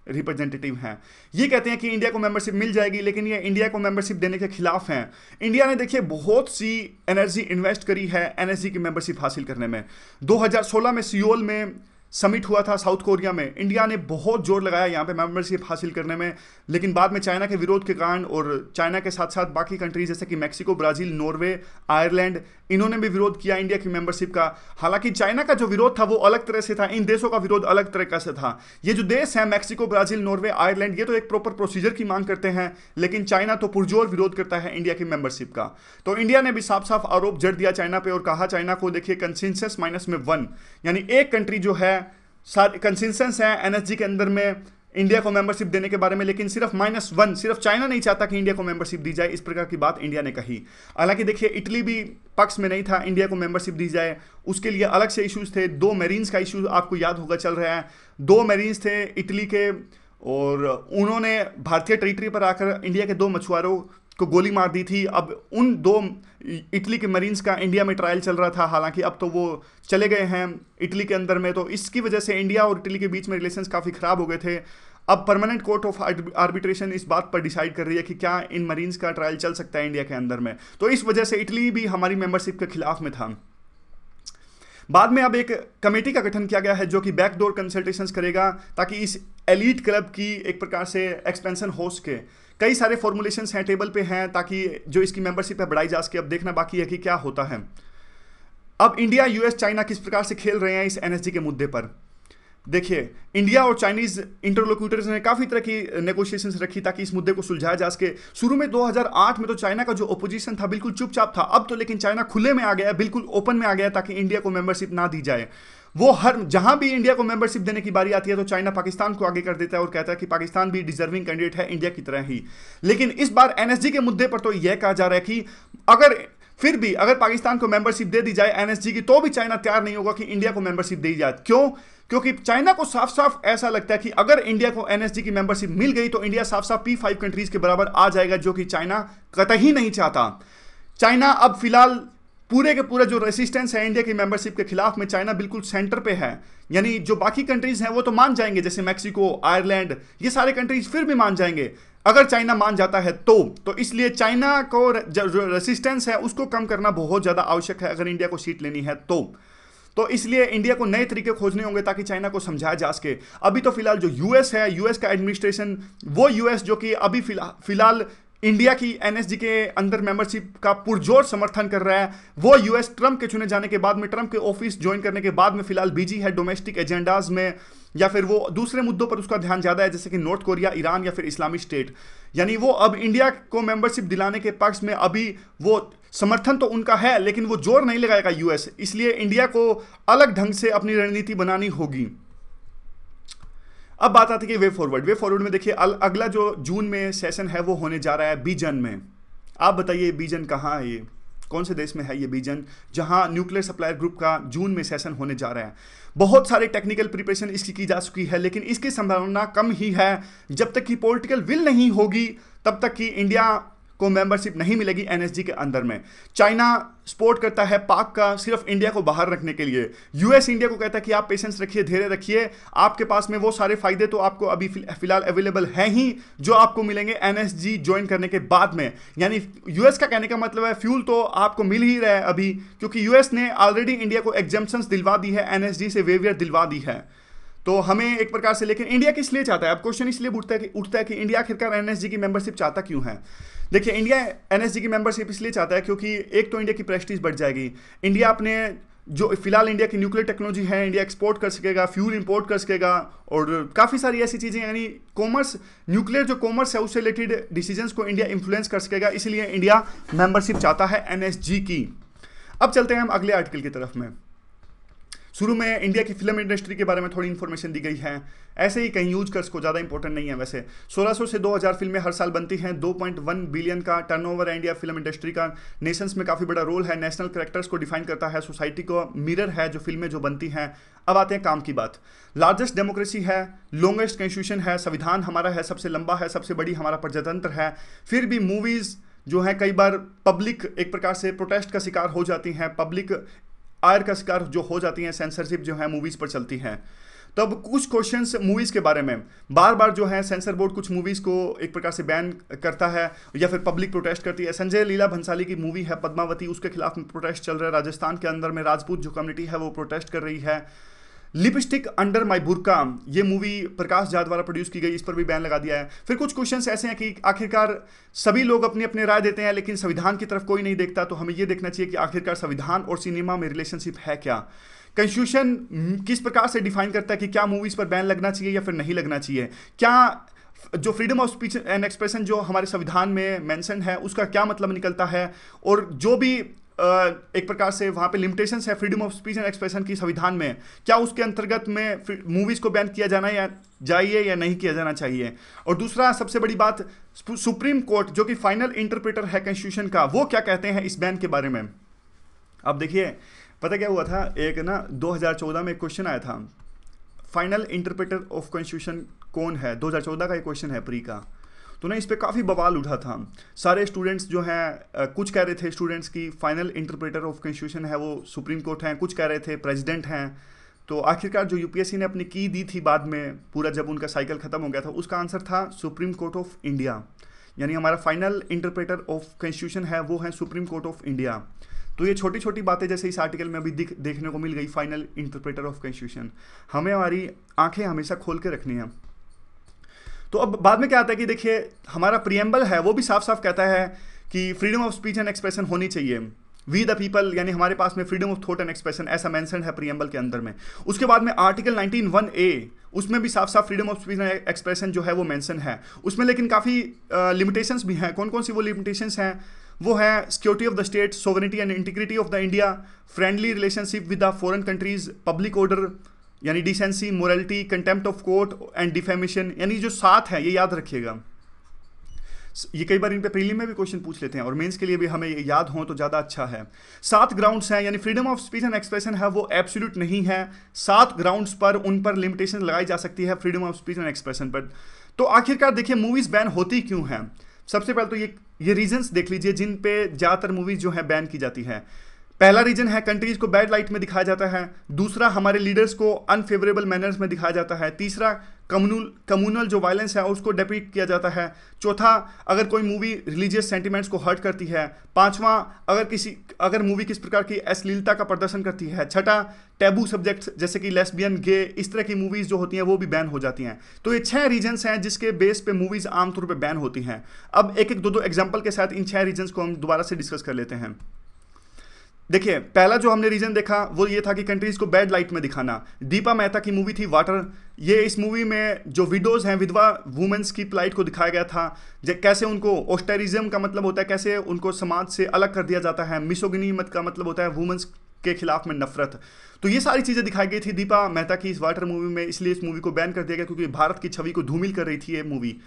रिप्रेजेंटेटिव हैं, ये कहते हैं कि इंडिया को मेंबरशिप मिल जाएगी, लेकिन ये इंडिया को मेंबरशिप देने के खिलाफ हैं। इंडिया ने देखिए बहुत सी एनर्जी इन्वेस्ट करी है NSG की मेंबरशिप हासिल करने में। 2016 में सियोल में समिट हुआ था साउथ कोरिया में, इंडिया ने बहुत जोर लगाया यहाँ पे मेंबरशिप हासिल करने में, लेकिन बाद में चाइना के विरोध के कारण और चाइना के साथ साथ बाकी कंट्रीज जैसे कि मैक्सिको, ब्राजील, नॉर्वे, आयरलैंड, इन्होंने भी विरोध किया इंडिया की मेंबरशिप का। हालांकि चाइना का जो विरोध था वो अलग तरह से था, इन देशों का विरोध अलग तरीका से था। ये जो देश हैं मैक्सिको, ब्राजील, नॉर्वे, आयरलैंड, ये तो एक प्रॉपर प्रोसीजर की मांग करते हैं, लेकिन चाइना तो पुरजोर विरोध करता है इंडिया की मेंबरशिप का। तो इंडिया ने भी साफ साफ आरोप जड़ दिया चाइना पे और कहा चाइना को, देखिए कंसेंसस -1, यानी एक कंट्री जो है, सारे कंसेंसस है एनएसजी के अंदर में इंडिया को मेंबरशिप देने के बारे में, लेकिन सिर्फ -1, सिर्फ चाइना नहीं चाहता कि इंडिया को मेंबरशिप दी जाए, इस प्रकार की बात इंडिया ने कही। हालांकि देखिए इटली भी पक्ष में नहीं था इंडिया को मेंबरशिप दी जाए, उसके लिए अलग से इश्यूज थे। 2 मेरीन्स का इशू आपको याद होगा चल रहा है, 2 मेरीन्स थे इटली के और उन्होंने भारतीय टेरिटरी पर आकर इंडिया के 2 मछुआरों को गोली मार दी थी। अब उन 2 इटली के मरीन्स का इंडिया में ट्रायल चल रहा था, हालांकि अब तो वो चले गए हैं इटली के अंदर में, तो इसकी वजह से इंडिया और इटली के बीच में रिलेशंस काफ़ी ख़राब हो गए थे। अब परमानेंट कोर्ट ऑफ आर्बिट्रेशन इस बात पर डिसाइड कर रही है कि क्या इन मरीन्स का ट्रायल चल सकता है इंडिया के अंदर में, तो इस वजह से इटली भी हमारी मेंबरशिप के खिलाफ में था। बाद में अब एक कमेटी का गठन किया गया है जो कि बैकडोर कंसल्टेशंस करेगा ताकि इस एलीट क्लब की एक प्रकार से एक्सपेंशन हो सके। कई सारे फॉर्मुलेशंस हैं, टेबल पे हैं, ताकि जो इसकी मेंबरशिप है बढ़ाई जा सके। अब देखना बाकी है कि क्या होता है। अब इंडिया, यूएस, चाइना किस प्रकार से खेल रहे हैं इस एनएसजी के मुद्दे पर। देखिए इंडिया और चाइनीज इंटरलोक्यूटर्स ने काफ़ी तरह की नेगोशिएशंस रखी ताकि इस मुद्दे को सुलझाया जा सके। शुरू में 2008 में तो चाइना का जो ओपोजिशन था बिल्कुल चुपचाप था, अब तो लेकिन चाइना खुले में आ गया, बिल्कुल ओपन में आ गया ताकि इंडिया को मेंबरशिप ना दी जाए। वो हर जहां भी इंडिया को मेंबरशिप देने की बारी आती है तो चाइना पाकिस्तान को आगे कर देता है और कहता है कि पाकिस्तान भी डिजर्विंग कैंडिडेट है इंडिया की तरह ही। लेकिन इस बार एनएसजी के मुद्दे पर तो यह कहा जा रहा है कि अगर पाकिस्तान को मेंबरशिप दे दी जाए एनएसजी की, तो भी चाइना तैयार नहीं होगा कि इंडिया को मेंबरशिप दी जाए। क्यों? क्योंकि चाइना को साफ साफ ऐसा लगता है कि अगर इंडिया को एनएसजी की मेंबरशिप मिल गई तो इंडिया साफ साफ P5 कंट्रीज के बराबर आ जाएगा, जो कि चाइना कतई नहीं चाहता। चाइना अब फिलहाल पूरे के पूरे जो रेसिस्टेंस है इंडिया की मेंबरशिप के खिलाफ में, चाइना बिल्कुल सेंटर पे है। यानी जो बाकी कंट्रीज हैं वो तो मान जाएंगे, जैसे मैक्सिको, आयरलैंड, ये सारे कंट्रीज फिर भी मान जाएंगे अगर चाइना मान जाता है तो इसलिए चाइना को जो रेसिस्टेंस है उसको कम करना बहुत ज़्यादा आवश्यक है अगर इंडिया को सीट लेनी है तो इसलिए इंडिया को नए तरीके खोजने होंगे ताकि चाइना को समझाया जा सके। अभी तो फिलहाल जो यूएस है, यूएस का एडमिनिस्ट्रेशन, वो यूएस जो कि अभी फिलहाल इंडिया की एनएसजी के अंदर मेंबरशिप का पुरजोर समर्थन कर रहा है, वो यूएस ट्रंप के चुने जाने के बाद में, ट्रंप के ऑफिस ज्वाइन करने के बाद में फिलहाल बिजी है डोमेस्टिक एजेंडाज में, या फिर वो दूसरे मुद्दों पर उसका ध्यान ज़्यादा है, जैसे कि नॉर्थ कोरिया, ईरान या फिर इस्लामिक स्टेट। यानी वो अब इंडिया को मेंबरशिप दिलाने के पक्ष में, अभी वो समर्थन तो उनका है लेकिन वो जोर नहीं लगाएगा यूएस, इसलिए इंडिया को अलग ढंग से अपनी रणनीति बनानी होगी। अब बात आती है वे फॉरवर्ड में देखिए अगला जो जून में सेशन है वो होने जा रहा है बीजन में। आप बताइए बीजन कहाँ है, ये कौन से देश में है ये बीजन, जहां न्यूक्लियर सप्लायर ग्रुप का जून में सेशन होने जा रहा है। बहुत सारे टेक्निकल प्रिपरेशन इसकी की जा चुकी है, लेकिन इसकी संभावना कम ही है। जब तक कि पॉलिटिकल विल नहीं होगी तब तक कि इंडिया को मेंबरशिप नहीं मिलेगी एनएसजी के अंदर में। चाइना सपोर्ट करता है पाक का सिर्फ इंडिया को बाहर रखने के लिए। यूएस इंडिया को कहता है कि आप पेशेंस रखिए, धैर्य रखिए, आपके पास में वो सारे फायदे तो आपको अभी फिलहाल अवेलेबल हैं ही जो आपको मिलेंगे एनएसजी ज्वाइन करने के बाद में। यानी यूएस का कहने का मतलब है फ्यूल तो आपको मिल ही रहा है अभी, क्योंकि यूएस ने ऑलरेडी इंडिया को एग्जम्पशंस दिलवा दी है, एनएसजी से वेवियर दिलवा दी है। तो हमें एक प्रकार से, लेकिन इंडिया किस लिए चाहता है? अब क्वेश्चन इसलिए उठता है कि इंडिया आखिरकार एनएसजी की मेंबरशिप चाहता क्यों है? देखिए इंडिया एनएसजी की मेंबरशिप इसलिए चाहता है क्योंकि एक तो इंडिया की प्रेस्टीज बढ़ जाएगी। इंडिया अपने जो फिलहाल इंडिया की न्यूक्लियर टेक्नोलॉजी है इंडिया एक्सपोर्ट कर सकेगा, फ्यूल इंपोर्ट कर सकेगा और काफ़ी सारी ऐसी चीज़ें, यानी कॉमर्स, न्यूक्लियर जो कॉमर्स है उससे रिलेटेड डिसीजंस को इंडिया इन्फ्लुएंस कर सकेगा। इसलिए इंडिया मेंबरशिप चाहता है एनएसजी की। अब चलते हैं हम अगले आर्टिकल की तरफ में। शुरू में इंडिया की फिल्म इंडस्ट्री के बारे में थोड़ी इन्फॉर्मेशन दी गई है, ऐसे ही कहीं यूज कर्स को ज़्यादा इंपॉर्टेंट नहीं है। वैसे 1600 से 2000 फिल्में हर साल बनती हैं, 2.1 बिलियन का टर्नओवर है इंडिया फिल्म इंडस्ट्री का। नेशंस में काफ़ी बड़ा रोल है, नेशनल कैरेक्टर्स को डिफाइन करता है, सोसाइटी को मिरर है जो फिल्में जो बनती हैं। अब आते हैं काम की बात। लार्जेस्ट डेमोक्रेसी है, लॉन्गेस्ट कॉन्स्टिट्यूशन है, संविधान हमारा है, सबसे लंबा है, सबसे बड़ी हमारा प्रजातंत्र है। फिर भी मूवीज़ जो है कई बार पब्लिक एक प्रकार से प्रोटेस्ट का शिकार हो जाती हैं, पब्लिक आयर का शिकार जो हो जाती हैं, सेंसरशिप जो है मूवीज़ पर चलती हैं। तो अब कुछ क्वेश्चंस मूवीज़ के बारे में, बार बार जो है सेंसर बोर्ड कुछ मूवीज़ को एक प्रकार से बैन करता है या फिर पब्लिक प्रोटेस्ट करती है। संजय लीला भंसाली की मूवी है पद्मावती, उसके खिलाफ प्रोटेस्ट चल रहा है। राजस्थान के अंदर में राजपूत जो कम्युनिटी है वो प्रोटेस्ट कर रही है। लिपस्टिक अंडर माई बुरका, ये मूवी प्रकाश झा द्वारा प्रोड्यूस की गई, इस पर भी बैन लगा दिया है। फिर कुछ क्वेश्चंस ऐसे हैं कि आखिरकार सभी लोग अपनी अपनी राय देते हैं लेकिन संविधान की तरफ कोई नहीं देखता, तो हमें ये देखना चाहिए कि आखिरकार संविधान और सिनेमा में रिलेशनशिप है क्या। कॉन्स्टिट्यूशन किस प्रकार से डिफाइन करता है कि क्या मूवीज पर बैन लगना चाहिए या फिर नहीं लगना चाहिए। क्या जो freedom of speech and expression जो हमारे संविधान में मेंशन है उसका क्या मतलब निकलता है, और जो भी एक प्रकार से वहाँ पे लिमिटेशंस है freedom of speech and expression की संविधान में, क्या उसके अंतर्गत में मूवीज़ को बैन किया जाना या चाहिए या नहीं किया जाना चाहिए। और दूसरा सबसे बड़ी बात, सुप्रीम कोर्ट जो कि फाइनल इंटरप्रेटर है कॉन्स्टिट्यूशन का, वो क्या कहते हैं इस बैन के बारे में। अब देखिए पता क्या हुआ था, एक ना 2014 में क्वेश्चन आया था, फाइनल इंटरप्रेटर ऑफ कॉन्स्टिट्यूशन कौन है, 2014 का एक क्वेश्चन है प्री का, तो ना इस पर काफ़ी बवाल उठा था। सारे स्टूडेंट्स जो हैं कुछ कह रहे थे स्टूडेंट्स की फाइनल इंटरप्रेटर ऑफ कॉन्स्टिट्यूशन है वो सुप्रीम कोर्ट हैं, कुछ कह रहे थे प्रेसिडेंट हैं। तो आखिरकार जो यूपीएससी ने अपनी की दी थी बाद में, पूरा जब उनका साइकिल ख़त्म हो गया था, उसका आंसर था सुप्रीम कोर्ट ऑफ इंडिया, यानी हमारा फाइनल इंटरप्रेटर ऑफ कॉन्स्टिट्यूशन है वो है सुप्रीम कोर्ट ऑफ इंडिया। तो ये छोटी छोटी बातें जैसे इस आर्टिकल में अभी देखने को मिल गई, फाइनल इंटरप्रेटर ऑफ कॉन्स्टिट्यूशन, हमें हमारी आंखें हमेशा खोल के रखनी है। तो अब बाद में क्या आता है कि देखिए हमारा प्रियम्बल है वो भी साफ साफ कहता है कि freedom of speech and expression होनी चाहिए, वी द पीपल, यानी हमारे पास में freedom of thought and expression ऐसा मेंशन है प्रियम्बल के अंदर में। उसके बाद में आर्टिकल 19(1)(a) उसमें भी साफ साफ freedom of speech and expression जो है वो मेंशन है उसमें, लेकिन काफ़ी लिमिटेशंस भी हैं। कौन कौन सी वो लिमिटेशंस हैं, वो है security of the state, sovereignty and integrity of the India, friendly relationship with the foreign countries, public order यानी decency, morality, contempt of court and defamation, यानी जो 7 है ये याद रखिएगा। ये कई बार इन पे प्रीलिम में भी क्वेश्चन पूछ लेते हैं और मेंस के लिए भी हमें ये याद हो तो ज़्यादा अच्छा है। 7 ग्राउंड्स हैं, यानी freedom of speech and expression है वो एब्सोल्यूट नहीं है, 7 ग्राउंड्स पर उन पर लिमिटेशन लगाई जा सकती है freedom of speech and expression पर। तो आखिरकार देखिए मूवीज़ बैन होती क्यों हैं। सबसे पहले तो ये रीजंस देख लीजिए जिन पे ज़्यादातर मूवीज़ जो है बैन की जाती है। पहला रीजन है कंट्रीज को बैड लाइट में दिखाया जाता है, दूसरा हमारे लीडर्स को अनफेवरेबल मैनर्स में दिखाया जाता है, तीसरा कम्युनल जो वायलेंस है उसको डिपिक्ट किया जाता है, चौथा अगर कोई मूवी रिलीजियस सेंटिमेंट्स को हर्ट करती है, पांचवा अगर मूवी किस प्रकार की अश्लीलता का प्रदर्शन करती है, छठा टैबू सब्जेक्ट्स जैसे कि लेस्बियन, गे, इस तरह की मूवीज़ जो होती हैं वो भी बैन हो जाती हैं। तो ये 6 रीजन्स हैं जिसके बेस पे मूवीज़ आमतौर पर बैन होती हैं। अब एक एक दो एग्जाम्पल के साथ इन 6 रीजन्स को हम दोबारा से डिस्कस कर लेते हैं। देखिए पहला जो हमने रीजन देखा वो ये था कि कंट्रीज को बैड लाइट में दिखाना। दीपा मेहता की मूवी थी वाटर, ये इस मूवी में जो विडोज हैं, विधवा वुमेन्स की प्लाइट को दिखाया गया था, कैसे उनको ऑस्टेरिज्म का मतलब होता है कैसे उनको समाज से अलग कर दिया जाता है, मिसोगिनी मत का मतलब होता है वुमेन्स के खिलाफ में नफरत। तो ये सारी चीज़ें दिखाई गई थी दीपा मेहता की इस वाटर मूवी में, इसलिए इस मूवी को बैन कर दिया गया क्योंकि भारत की छवि को धूमिल कर रही थी ये मूवी।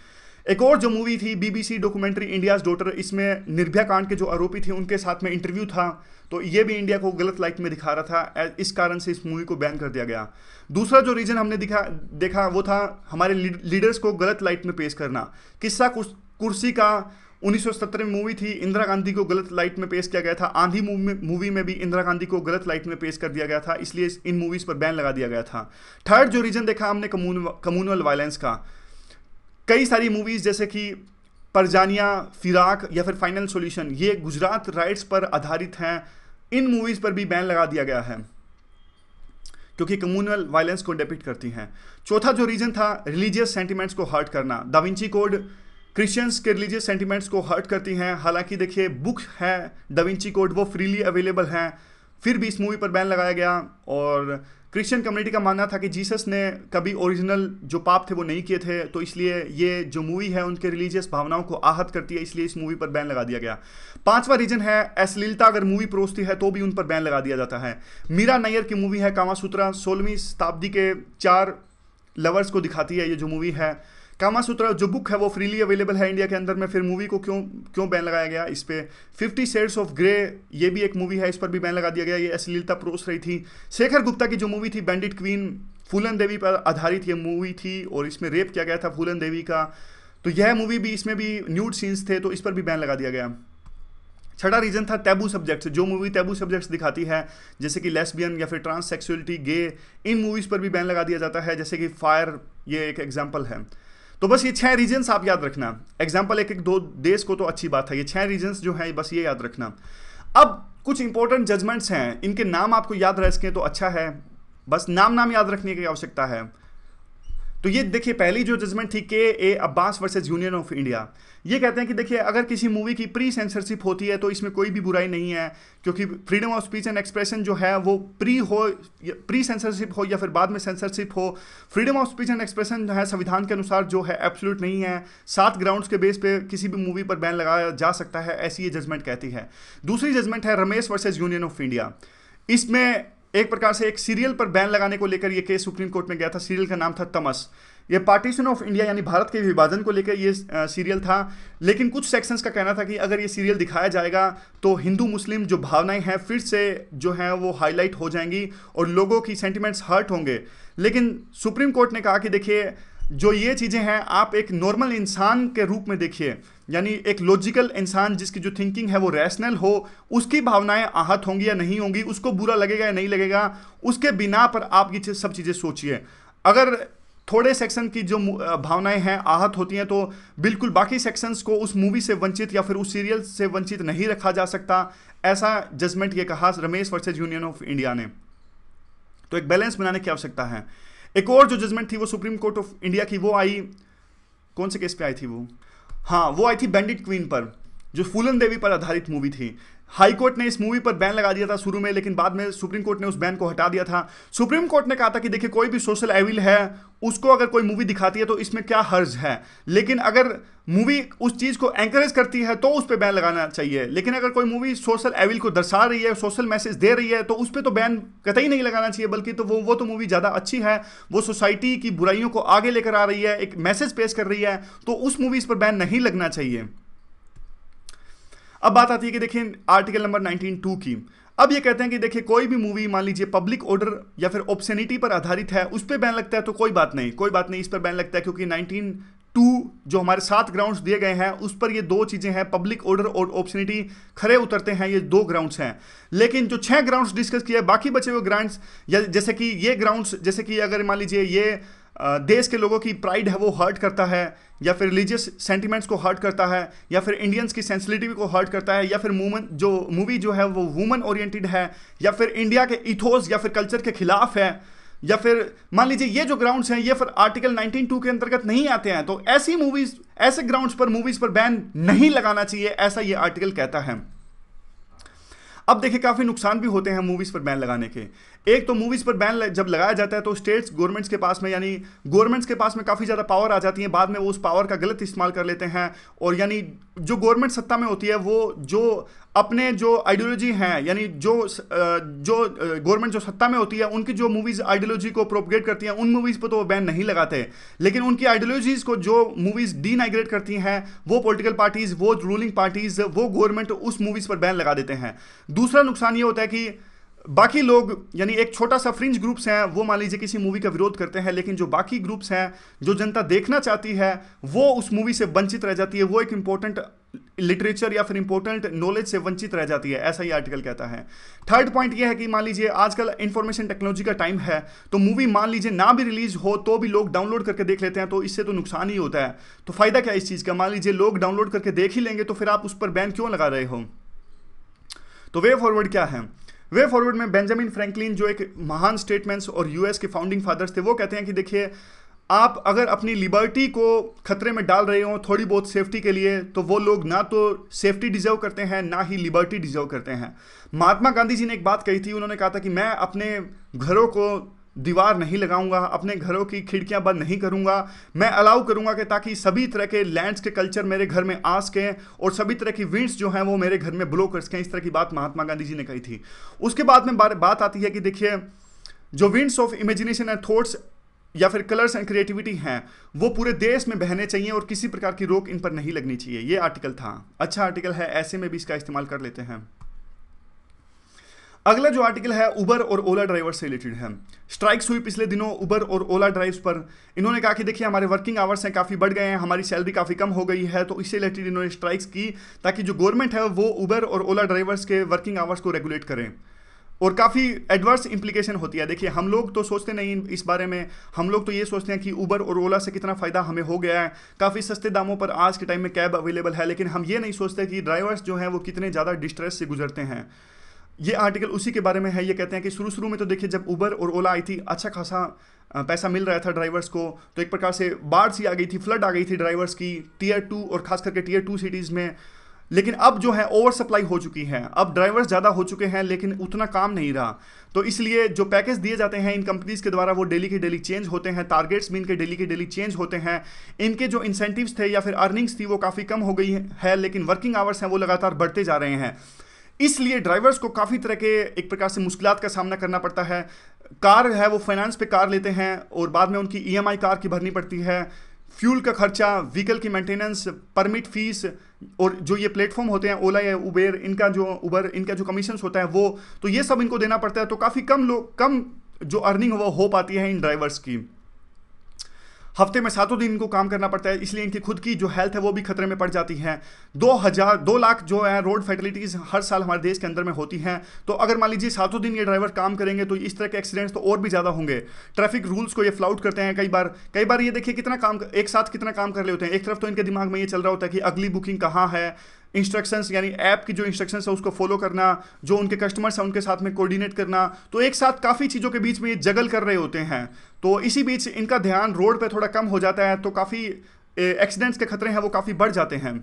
एक और जो मूवी थी BBC डॉक्यूमेंट्री इंडियाज डॉटर, इसमें निर्भया कांड के जो आरोपी थे उनके साथ में इंटरव्यू था, तो ये भी इंडिया को गलत लाइट में दिखा रहा था, इस कारण से इस मूवी को बैन कर दिया गया। दूसरा जो रीजन हमने देखा वो था हमारे लीडर्स को गलत लाइट में पेश करना। किस्सा कुर्सी का 1970 में मूवी थी, इंदिरा गांधी को गलत लाइट में पेश किया गया था। आंधी मूवी में भी इंदिरा गांधी को गलत लाइट में पेश कर दिया गया था, इसलिए इन मूवीज़ पर बैन लगा दिया गया था। थर्ड जो रीजन देखा हमने कम्युनल वायलेंस का, कई सारी मूवीज़ जैसे कि परजानिया, फिराक या फिर फाइनल सॉल्यूशन, ये गुजरात राइट्स पर आधारित हैं, इन मूवीज़ पर भी बैन लगा दिया गया है क्योंकि कम्युनल वायलेंस को डिपिक्ट करती हैं। चौथा जो रीजन था रिलीजियस सेंटिमेंट्स को हर्ट करना। दा विंची कोड क्रिश्चियंस के रिलीजियस सेंटिमेंट्स को हर्ट करती हैं, हालांकि देखिए बुक है दा विंची कोड वो फ्रीली अवेलेबल हैं, फिर भी इस मूवी पर बैन लगाया गया। और क्रिश्चियन कम्युनिटी का मानना था कि जीसस ने कभी ओरिजिनल जो पाप थे वो नहीं किए थे, तो इसलिए ये जो मूवी है उनके रिलीजियस भावनाओं को आहत करती है, इसलिए इस मूवी पर बैन लगा दिया गया। पांचवा रीजन है अश्लीलता अगर मूवी परोसती है तो भी उन पर बैन लगा दिया जाता है। मीरा नैयर की मूवी है कामासूत्रा, 16वीं शताब्दी के 4 लवर्स को दिखाती है ये जो मूवी है। कामासूत्रा जो बुक है वो फ्रीली अवेलेबल है इंडिया के अंदर में, फिर मूवी को क्यों बैन लगाया गया इस पे। 50 शेड्स ऑफ ग्रे ये भी एक मूवी है, इस पर भी बैन लगा दिया गया, ये अश्लीलता परोस रही थी। शेखर गुप्ता की जो मूवी थी बैंडिट क्वीन, फूलन देवी पर आधारित ये मूवी थी और इसमें रेप किया गया था फूलन देवी का, तो यह मूवी भी, इसमें भी न्यूड सीन्स थे, तो इस पर भी बैन लगा दिया गया। छठा रीजन था टैबू सब्जेक्ट्स, जो मूवी टैबू सब्जेक्ट्स दिखाती है जैसे कि लेस्बियन या फिर ट्रांससेक्सुअलिटी, गे, इन मूवीज़ पर भी बैन लगा दिया जाता है, जैसे कि फायर ये एक एग्जाम्पल है। तो बस ये 6 रीजन्स आप याद रखना, एग्जाम्पल एक एक 2 देश को तो अच्छी बात है, ये 6 रीजन्स जो हैं बस ये याद रखना। अब कुछ इंपॉर्टेंट जजमेंट्स हैं, इनके नाम आपको याद रह सकें तो अच्छा है। बस नाम नाम याद रखने की आवश्यकता है। तो ये देखिए पहली जो जजमेंट थी K A Abbas versus Union of India, ये कहते हैं कि देखिए अगर किसी मूवी की प्री सेंसरशिप होती है तो इसमें कोई भी बुराई नहीं है, क्योंकि freedom of speech and expression जो है वो प्री सेंसरशिप हो या फिर बाद में सेंसरशिप हो, freedom of speech and expression जो है संविधान के अनुसार जो है एब्सोल्यूट नहीं है। 7 ग्राउंड्स के बेस पे किसी भी मूवी पर बैन लगाया जा सकता है, ऐसी ये जजमेंट कहती है। दूसरी जजमेंट है Ramesh versus union of India. इसमें एक प्रकार से एक सीरियल पर बैन लगाने को लेकर यह केस सुप्रीम कोर्ट में गया था। सीरियल का नाम था तमस। ये पार्टीशन ऑफ इंडिया यानी भारत के विभाजन को लेकर ये सीरियल था, लेकिन कुछ सेक्शंस का कहना था कि अगर ये सीरियल दिखाया जाएगा तो हिंदू मुस्लिम जो भावनाएं हैं फिर से जो हैं वो हाईलाइट हो जाएंगी और लोगों की सेंटिमेंट्स हर्ट होंगे। लेकिन सुप्रीम कोर्ट ने कहा कि देखिए जो ये चीज़ें हैं आप एक नॉर्मल इंसान के रूप में देखिए, यानी एक लॉजिकल इंसान जिसकी जो थिंकिंग है वो रैशनल हो, उसकी भावनाएं आहत होंगी या नहीं होंगी, उसको बुरा लगेगा या नहीं लगेगा, उसके बिना पर आप ये सब चीज़ें सोचिए। अगर थोड़े सेक्शन की जो भावनाएं हैं आहत होती हैं तो बिल्कुल बाकी सेक्शंस को उस मूवी से वंचित या फिर उस सीरियल से वंचित नहीं रखा जा सकता। ऐसा जजमेंट ये कहा Ramesh versus union of India ने। तो एक बैलेंस बनाने की आवश्यकता है। एक और जो जजमेंट थी वो सुप्रीम कोर्ट ऑफ इंडिया की, वो आई कौन से केस पे आई थी वो, हाँ वो आई थी बैंडिट क्वीन पर, जो फूलन देवी पर आधारित मूवी थी। हाई कोर्ट ने इस मूवी पर बैन लगा दिया था शुरू में, लेकिन बाद में सुप्रीम कोर्ट ने उस बैन को हटा दिया था। सुप्रीम कोर्ट ने कहा था कि देखिए कोई भी सोशल एविल है उसको अगर कोई मूवी दिखाती है तो इसमें क्या हर्ज है, लेकिन अगर मूवी उस चीज़ को एंकरेज करती है तो उस पर बैन लगाना चाहिए। लेकिन अगर कोई मूवी सोशल एविल को दर्शा रही है, सोशल मैसेज दे रही है, तो उस पर तो बैन कतई नहीं लगाना चाहिए, बल्कि तो वो तो मूवी ज़्यादा अच्छी है, वो सोसाइटी की बुराइयों को आगे लेकर आ रही है, एक मैसेज पेश कर रही है, तो उस मूवीज़ पर बैन नहीं लगना चाहिए। अब बात आती है कि देखिए आर्टिकल नंबर 19(2) की। अब ये कहते हैं कि देखिए कोई भी मूवी मान लीजिए पब्लिक ऑर्डर या फिर ऑब्ससेनिटी पर आधारित है, उस पर बैन लगता है तो कोई बात नहीं, इस पर बैन लगता है, क्योंकि 19(2) जो हमारे 7 ग्राउंड्स दिए गए हैं उस पर ये 2 चीज़ें हैं, पब्लिक ऑर्डर और ऑब्ससेनिटी खरे उतरते हैं, ये 2 ग्राउंड्स हैं। लेकिन जो 6 ग्राउंड्स डिस्कस किए बाकी बचे हुए ग्राउंड्स, या जैसे कि ये ग्राउंड्स, जैसे कि अगर मान लीजिए ये देश के लोगों की प्राइड है वो हर्ट करता है, या फिर रिलीजियस सेंटिमेंट्स को हर्ट करता है, या फिर इंडियंस की सेंसिटिविटी को हर्ट करता है, या फिर मूवी जो है वो वुमन ओरिएंटेड है, या फिर इंडिया के इथोस या फिर कल्चर के खिलाफ है, या फिर मान लीजिए ये जो ग्राउंड्स हैं ये फिर आर्टिकल 19(2) के अंतर्गत नहीं आते हैं, तो ऐसे ग्राउंड्स पर मूवीज पर बैन नहीं लगाना चाहिए, ऐसा ये आर्टिकल कहता है। अब देखिए काफ़ी नुकसान भी होते हैं मूवीज़ पर बैन लगाने के। एक तो मूवीज़ पर बैन जब लगाया जाता है तो स्टेट्स गवर्नमेंट्स के पास में, यानी गवर्नमेंट्स के पास में काफ़ी ज़्यादा पावर आ जाती है, बाद में वो उस पावर का गलत इस्तेमाल कर लेते हैं, और यानी जो गवर्नमेंट सत्ता में होती है वो जो अपने जो आइडियोलॉजी हैं, यानी जो गवर्नमेंट जो सत्ता में होती है उनकी जो मूवीज़ आइडियोलॉजी को प्रोपगेट करती हैं उन मूवीज़ पर तो वो बैन नहीं लगाते, लेकिन उनकी आइडियोलॉजीज़ को जो मूवीज़ डीनाइग्रेट करती हैं वो पॉलिटिकल पार्टीज़, वो रूलिंग पार्टीज़, वो गवर्नमेंट उस मूवीज़ पर बैन लगा देते हैं। दूसरा नुकसान ये होता है कि बाकी लोग, यानी एक छोटा सा फ्रिंज ग्रुप्स हैं, वो मान लीजिए किसी मूवी का विरोध करते हैं, लेकिन जो बाकी ग्रुप्स हैं जो जनता देखना चाहती है वो उस मूवी से वंचित रह जाती है, वो एक इंपॉर्टेंट लिटरेचर या फिर इंपॉर्टेंट नॉलेज से वंचित रह जाती है, ऐसा ही आर्टिकल कहता है। थर्ड पॉइंट ये है कि मान लीजिए आजकल इंफॉर्मेशन टेक्नोलॉजी का टाइम है, तो मूवी मान लीजिए ना भी रिलीज हो तो भी लोग डाउनलोड करके देख लेते हैं, तो इससे तो नुकसान ही होता है। तो फायदा क्या इस चीज़ का, मान लीजिए लोग डाउनलोड करके देख ही लेंगे तो फिर आप उस पर बैन क्यों लगा रहे हो। तो वे फॉरवर्ड क्या है, वे फॉरवर्ड में बेंजामिन फ्रैंकलिन जो एक महान स्टेटमेंट्स और यूएस के फाउंडिंग फादर्स थे, वो कहते हैं कि देखिए आप अगर अपनी लिबर्टी को खतरे में डाल रहे हो थोड़ी बहुत सेफ्टी के लिए, तो वो लोग ना तो सेफ्टी डिजर्व करते हैं ना ही लिबर्टी डिजर्व करते हैं। महात्मा गांधी जी ने एक बात कही थी, उन्होंने कहा था कि मैं अपने घरों को दीवार नहीं लगाऊंगा, अपने घरों की खिड़कियां बंद नहीं करूंगा, मैं अलाउ करूंगा कि ताकि सभी तरह के लैंड्स के कल्चर मेरे घर में आ सकें और सभी तरह की विंड्स जो हैं वो मेरे घर में ब्लो कर सकें। इस तरह की बात महात्मा गांधी जी ने कही थी। उसके बाद में बात आती है कि देखिए जो winds of imagination and thoughts या फिर कलर्स एंड क्रिएटिविटी हैं वो पूरे देश में बहने चाहिए और किसी प्रकार की रोक इन पर नहीं लगनी चाहिए। ये आर्टिकल था, अच्छा आर्टिकल है, ऐसे में भी इसका इस्तेमाल कर लेते हैं। अगला जो आर्टिकल है उबर और ओला ड्राइवर से रिलेटेड है। स्ट्राइक्स हुई पिछले दिनों उबर और ओला ड्राइव्स पर। इन्होंने कहा कि देखिए हमारे वर्किंग आवर्स हैं काफ़ी बढ़ गए हैं, हमारी सैलरी काफ़ी कम हो गई है, तो इससे रिलेटेड इन्होंने स्ट्राइक्स की ताकि जो गवर्नमेंट है वो उबर और ओला ड्राइवर्स के वर्किंग आवर्स को रेगुलेट करें। और काफ़ी एडवर्स इंप्लीकेशन होती है। देखिए हम लोग तो सोचते नहीं इस बारे में, हम लोग तो ये सोचते हैं कि उबर और ओला से कितना फ़ायदा हमें हो गया है, काफ़ी सस्ते दामों पर आज के टाइम में कैब अवेलेबल है, लेकिन हम ये नहीं सोचते कि ड्राइवर्स जो हैं वो कितने ज़्यादा डिस्ट्रेस से गुजरते हैं। ये आर्टिकल उसी के बारे में है। ये कहते हैं कि शुरू शुरू में तो देखिए जब उबर और ओला आई थी अच्छा खासा पैसा मिल रहा था ड्राइवर्स को, तो एक प्रकार से बाढ़ सी आ गई थी, फ्लड आ गई थी ड्राइवर्स की टीयर 2 और खास करके टीयर 2 सिटीज़ में। लेकिन अब जो है ओवर सप्लाई हो चुकी है, अब ड्राइवर्स ज़्यादा हो चुके हैं लेकिन उतना काम नहीं रहा। तो इसलिए जो पैकेज दिए जाते हैं इन कंपनीज़ के द्वारा वो डेली के डेली चेंज होते हैं, टारगेट्स भी इनके डेली के डेली चेंज होते हैं। इनके जो इंसेंटिव्स थे या फिर अर्निंग्स थी वो काफ़ी कम हो गई है, लेकिन वर्किंग आवर्स हैं वो लगातार बढ़ते जा रहे हैं। इसलिए ड्राइवर्स को काफ़ी तरह के एक प्रकार से मुश्किलात का सामना करना पड़ता है। कार है वो फाइनेंस पे कार लेते हैं और बाद में उनकी ईएमआई कार की भरनी पड़ती है, फ्यूल का खर्चा, व्हीकल की मेंटेनेंस, परमिट फीस, और जो ये प्लेटफॉर्म होते हैं ओला या उबेर, इनका जो कमीशंस होता है वो, तो ये सब इनको देना पड़ता है। तो काफ़ी कम जो अर्निंग वो हो पाती है इन ड्राइवर्स की। हफ्ते में 7 दिन इनको काम करना पड़ता है, इसलिए इनकी खुद की जो हेल्थ है वो भी खतरे में पड़ जाती है। 2 लाख जो है रोड फैटलिटीज़ हर साल हमारे देश के अंदर में होती हैं। तो अगर मान लीजिए 7 दिन ये ड्राइवर काम करेंगे तो इस तरह के एक्सीडेंट्स तो और भी ज़्यादा होंगे। ट्रैफिक रूल्स को ये फ्लाउट करते हैं कई बार ये देखिए एक साथ कितना काम कर रहे होते हैं। एक तरफ तो इनके दिमाग में ये चल रहा होता है कि अगली बुकिंग कहाँ है, इंस्ट्रक्शंस यानी ऐप की जो इंस्ट्रक्शंस है उसको फॉलो करना, जो उनके कस्टमर्स हैं उनके साथ में कोऑर्डिनेट करना, तो एक साथ काफ़ी चीज़ों के बीच में ये जगल कर रहे होते हैं। तो इसी बीच इनका ध्यान रोड पे थोड़ा कम हो जाता है, तो काफ़ी एक्सीडेंट्स के खतरे हैं वो काफ़ी बढ़ जाते हैं।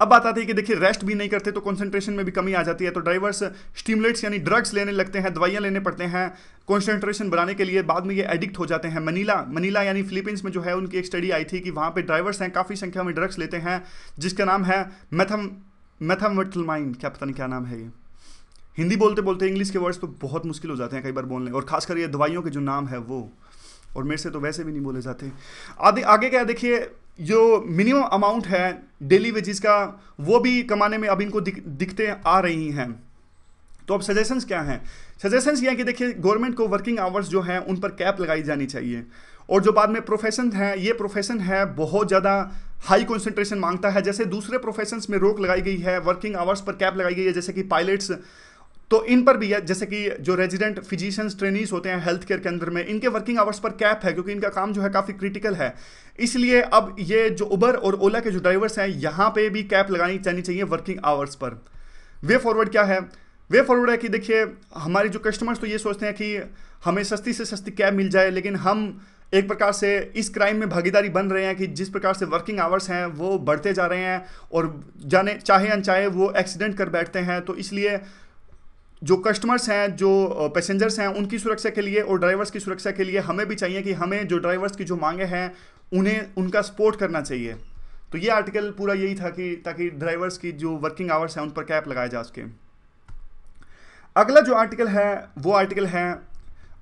अब बात आती है कि देखिए रेस्ट भी नहीं करते तो कंसंट्रेशन में भी कमी आ जाती है। तो ड्राइवर्स स्टिमुलेट्स यानी ड्रग्स लेने लगते हैं, दवाइयाँ लेने पड़ते हैं कंसंट्रेशन बढ़ाने के लिए, बाद में ये एडिक्ट हो जाते हैं। मनीला यानी फिलीपींस में जो है उनकी एक स्टडी आई थी कि वहाँ पे ड्राइवर्स हैं काफ़ी संख्या में ड्रग्स लेते हैं जिसका नाम है मेथाम्फेटामाइन, क्या पता नहीं क्या नाम है ये। हिंदी बोलते बोलते इंग्लिश के वर्ड्स तो बहुत मुश्किल हो जाते हैं कई बार बोलने, और खासकर ये दवाइयों के जो नाम है वो, और मेरे से तो वैसे भी नहीं बोले जाते। आगे क्या देखिए, जो मिनिमम अमाउंट है डेली वेजेस का वो भी कमाने में अब इनको दिखते आ रही हैं। तो अब सजेशंस क्या हैं? सजेशंस ये हैं कि देखिए गवर्नमेंट को वर्किंग आवर्स जो हैं उन पर कैप लगाई जानी चाहिए, और जो बाद में प्रोफेशन है, ये प्रोफेशन है बहुत ज़्यादा हाई कंसंट्रेशन मांगता है। जैसे दूसरे प्रोफेशंस में रोक लगाई गई है, वर्किंग आवर्स पर कैप लगाई गई है, जैसे कि पायलट्स, तो इन पर भी है। जैसे कि जो रेजिडेंट फिजिशियंस ट्रेनीज होते हैं हेल्थ केयर के अंदर में, इनके वर्किंग आवर्स पर कैप है क्योंकि इनका काम जो है काफ़ी क्रिटिकल है। इसलिए अब ये जो उबर और ओला के जो ड्राइवर्स हैं यहाँ पे भी कैप लगानी जानी चाहिए working hours per. Way forward क्या है? वे फॉरवर्ड है कि देखिए हमारे जो कस्टमर्स तो ये सोचते हैं कि हमें सस्ती से सस्ती कैब मिल जाए, लेकिन हम एक प्रकार से इस क्राइम में भागीदारी बन रहे हैं कि जिस प्रकार से वर्किंग आवर्स हैं वो बढ़ते जा रहे हैं और जाने चाहे अनचाहे वो एक्सीडेंट कर बैठते हैं। तो इसलिए जो कस्टमर्स हैं, जो पैसेंजर्स हैं, उनकी सुरक्षा के लिए और ड्राइवर्स की सुरक्षा के लिए हमें भी चाहिए कि हमें जो ड्राइवर्स की जो मांगे हैं उन्हें उनका सपोर्ट करना चाहिए। तो ये आर्टिकल पूरा यही था कि ताकि ड्राइवर्स की जो वर्किंग आवर्स हैं उन पर कैप लगाया जा सके। अगला जो आर्टिकल है वो आर्टिकल है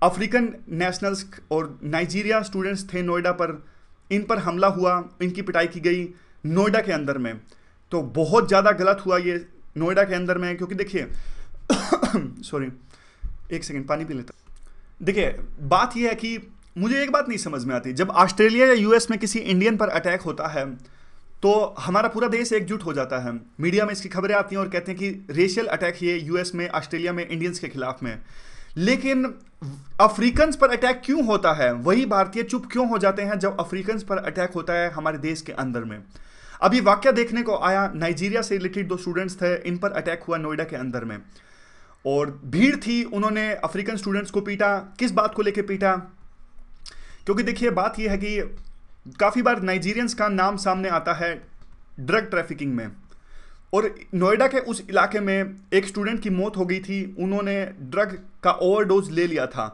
अफ्रीकन नेशनल्स और नाइजीरिया स्टूडेंट्स थे नोएडा पर, इन पर हमला हुआ, इनकी पिटाई की गई नोएडा के अंदर में। तो बहुत ज़्यादा गलत हुआ ये नोएडा के अंदर में, क्योंकि देखिए सॉरी एक सेकंड पानी पी लेता। देखिए बात यह है कि मुझे एक बात नहीं समझ में आती, जब ऑस्ट्रेलिया या यूएस में किसी इंडियन पर अटैक होता है तो हमारा पूरा देश एकजुट हो जाता है, मीडिया में इसकी खबरें आती हैं और कहते हैं कि रेशियल अटैक ये यूएस में, ऑस्ट्रेलिया में इंडियंस के खिलाफ में। लेकिन अफ्रीकन्स पर अटैक क्यों होता है? वही भारतीय चुप क्यों हो जाते हैं जब अफ्रीकन्स पर अटैक होता है हमारे देश के अंदर में? अभी वाकया देखने को आया, नाइजीरिया से रिलेटेड 2 स्टूडेंट्स थे, इन पर अटैक हुआ नोएडा के अंदर में, और भीड़ थी, उन्होंने अफ्रीकन स्टूडेंट्स को पीटा। किस बात को लेके पीटा? क्योंकि देखिए बात यह है कि काफ़ी बार नाइजीरियंस का नाम सामने आता है ड्रग ट्रैफिकिंग में, और नोएडा के उस इलाके में एक स्टूडेंट की मौत हो गई थी, उन्होंने ड्रग का ओवरडोज ले लिया था।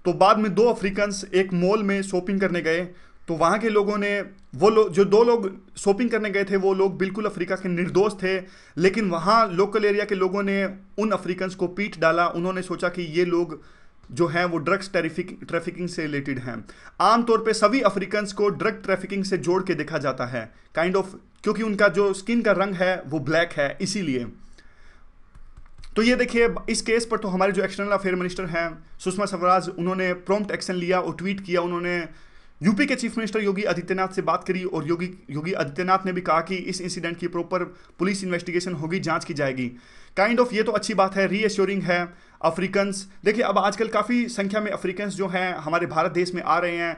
तो बाद में 2 अफ्रीकन्स एक मॉल में शॉपिंग करने गए, तो वहाँ के लोगों ने, जो 2 लोग शॉपिंग करने गए थे वो लोग बिल्कुल अफ्रीका के निर्दोष थे, लेकिन वहाँ लोकल एरिया के लोगों ने उन अफ्रीकन्स को पीट डाला। उन्होंने सोचा कि ये लोग जो हैं वो ड्रग्स ट्रैफिकिंग से रिलेटेड हैं। आमतौर पे सभी अफ्रीकन्स को ड्रग ट्रैफिकिंग से जोड़ के देखा जाता है, काइंड ऑफ, क्योंकि उनका जो स्किन का रंग है वो ब्लैक है, इसीलिए। तो ये देखिए इस केस पर तो हमारे जो एक्सटर्नल अफेयर मिनिस्टर हैं सुषमा स्वराज, उन्होंने प्रॉम्प्ट एक्शन लिया और ट्वीट किया। उन्होंने यूपी के चीफ मिनिस्टर योगी आदित्यनाथ से बात करी और योगी आदित्यनाथ ने भी कहा कि इस इंसिडेंट की प्रॉपर पुलिस इन्वेस्टिगेशन होगी, जांच की जाएगी। काइंड ऑफ ये तो अच्छी बात है, रीएश्योरिंग है। अफ्रीकन्स देखिए अब आजकल काफ़ी संख्या में अफ्रीकन्स जो हैं हमारे भारत देश में आ रहे हैं।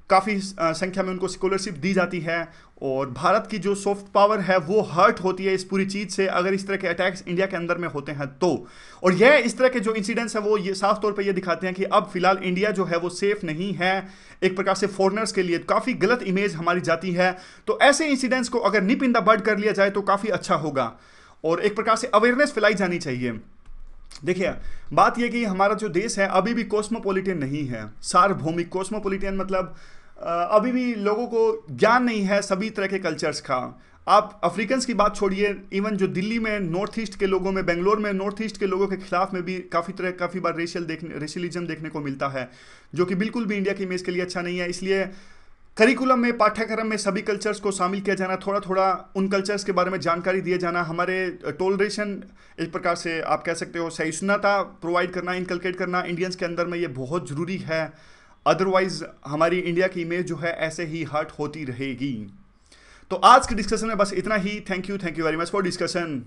काफ़ी संख्या में उनको स्कॉलरशिप दी जाती है, और भारत की जो सॉफ्ट पावर है वो हर्ट होती है इस पूरी चीज़ से अगर इस तरह के अटैक्स इंडिया के अंदर में होते हैं तो। और यह इस तरह के जो इंसिडेंट्स हैं वो ये साफ तौर पे ये दिखाते हैं कि अब फिलहाल इंडिया जो है वो सेफ नहीं है, एक प्रकार से फॉरेनर्स के लिए काफ़ी गलत इमेज हमारी जाती है। तो ऐसे इंसिडेंट्स को अगर निप इन द बड कर लिया जाए तो काफ़ी अच्छा होगा, और एक प्रकार से अवेयरनेस फैलाई जानी चाहिए। देखिए, बात यह कि हमारा जो देश है अभी भी कॉस्मोपॉलिटन नहीं है, सार्वभौमिक। कॉस्मोपॉलिटन मतलब अभी भी लोगों को ज्ञान नहीं है सभी तरह के कल्चर्स का। आप अफ्रीकन्स की बात छोड़िए, इवन जो दिल्ली में नॉर्थ ईस्ट के लोगों में, बेंगलोर में नॉर्थ ईस्ट के लोगों के खिलाफ में भी काफ़ी बार रेशियलिज्म देखने को मिलता है, जो कि बिल्कुल भी इंडिया की इमेज के लिए अच्छा नहीं है। इसलिए करिकुलम में, पाठ्यक्रम में सभी कल्चर्स को शामिल किया जाना, थोड़ा थोड़ा उन कल्चर्स के बारे में जानकारी दिए जाना, हमारे टोलरेशन, एक प्रकार से आप कह सकते हो सहिष्णुता प्रोवाइड करना, इनकलकेट करना इंडियंस के अंदर में, ये बहुत ज़रूरी है। अदरवाइज हमारी इंडिया की इमेज जो है ऐसे ही हर्ट होती रहेगी। तो आज के डिस्कशन में बस इतना ही। Thank you very much for discussion.